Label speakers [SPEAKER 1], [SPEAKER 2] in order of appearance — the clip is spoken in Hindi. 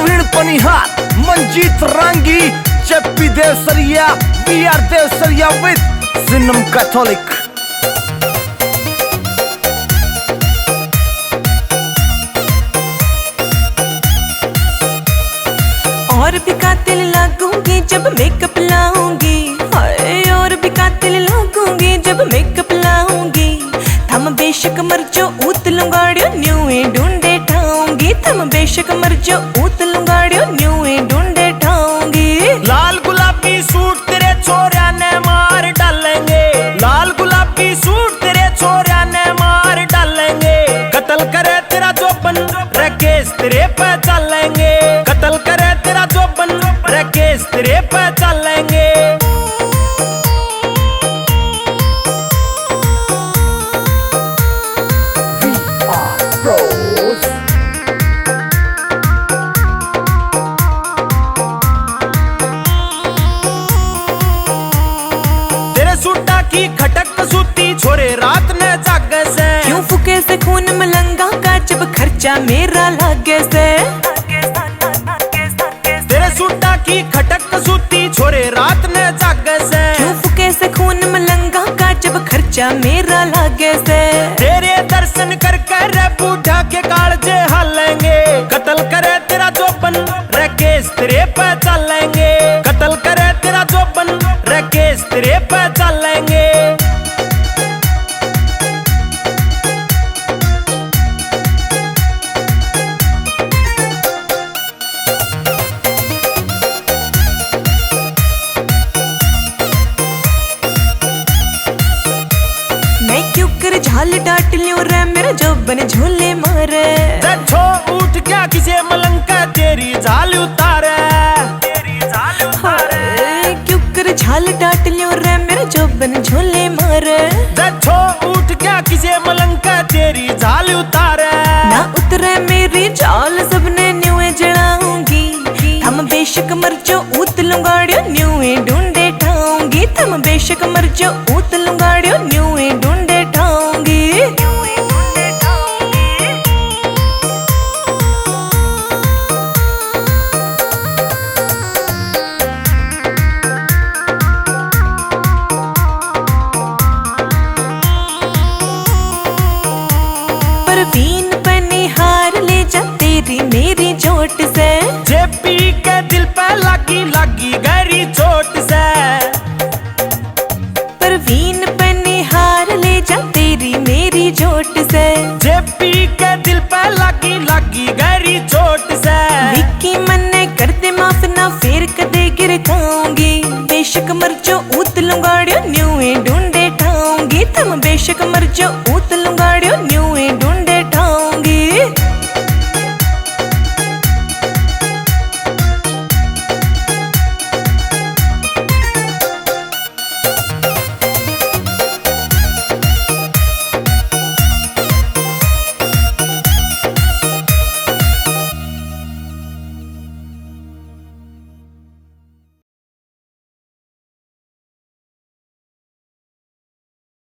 [SPEAKER 1] प्रवीण पनिहार, मंजीत रांगी, चप्पी देवसरिया, BR देवसरिया विद सिनम कैथोलिक।
[SPEAKER 2] और भी कातिल लागूंगी जब मेकअप लाऊंगी, हाय और भी कातिल लागूंगी जब मेकअप लाऊंगी। थम बेशक मर जो ऊत लुंगाड़ियो न्यूए ढूंढे ठाऊंगी, थम बेशक मर जो ऊत लुंगाड़ियो न्यूए ढूंढे ठाऊंगी।
[SPEAKER 1] लाल गुलाबी सूट तेरे छोरिया ने मार डालेंगे, लाल गुलाबी सूट तेरे छोरिया ने मार डालेंगे। कत्ल करे तेरा जोबन रकेश तेरे पे चलेंगे, कत्ल करे तेरा जोबन रकेश तेरे पे चलेंगे। सूटा की खटक सूती छोरे रात ने जागे से,
[SPEAKER 2] क्यों फुके से खून मलंगा का जब खर्चा मेरा लागे से।
[SPEAKER 1] तेरे सूटा की खटक सूती छोरे रात ने जागे से,
[SPEAKER 2] क्यों फुके से खून मलंगा का जब खर्चा मेरा लागे से।
[SPEAKER 1] तेरे दर्शन कर कर बूढ़ा के कालजे हालेंगे, कत्ल करे तेरा जोबन रकेश तेरे पे चलेंगे, कत्ल करे तेरा जोबन रकेश तेरे पे चलेंगे।
[SPEAKER 2] मैं क्यों कर झाल डांट लियो रे मेरा जोबन झोले मारे।
[SPEAKER 1] छो उठ क्या किसे मलंग का तेरी झाल उतारे,
[SPEAKER 2] क्यों कर झाल डांट लियो रे मेरा जोबन झोले मारे।
[SPEAKER 1] छो उठ क्या किसे मलंग का तेरी झाल उतारे।
[SPEAKER 2] ना उतरे मेरी झाल सबने न्यूए जलाऊंगी, थम बेशक मर जो ऊत लुंगाड़ियो न्यूए ढूंढे ठाऊंगी, थम बेशक मर जो ऊत लुंगाड़ियो न्यूए ढूंढे ठाऊंगी। परवीन पनिहार ले जा तेरी मेरी चोट से,
[SPEAKER 1] जेपी के दिल पे लगी लगी गहरी चोट से।
[SPEAKER 2] परवीन पनिहार ले जा तेरी मेरी चोट से,
[SPEAKER 1] जेपी के दिल पे लगी लगी गहरी चोट से।
[SPEAKER 2] विक्की मन्ने कर दे माफ ना फिर कदे गिर खाऊंगी, बेशक मर जो ऊत लुंगाड़ियो न्यूए ढूंढे ठाऊंगी, थम बेशक मर जो ऊत लुंगाड़ियो न्यू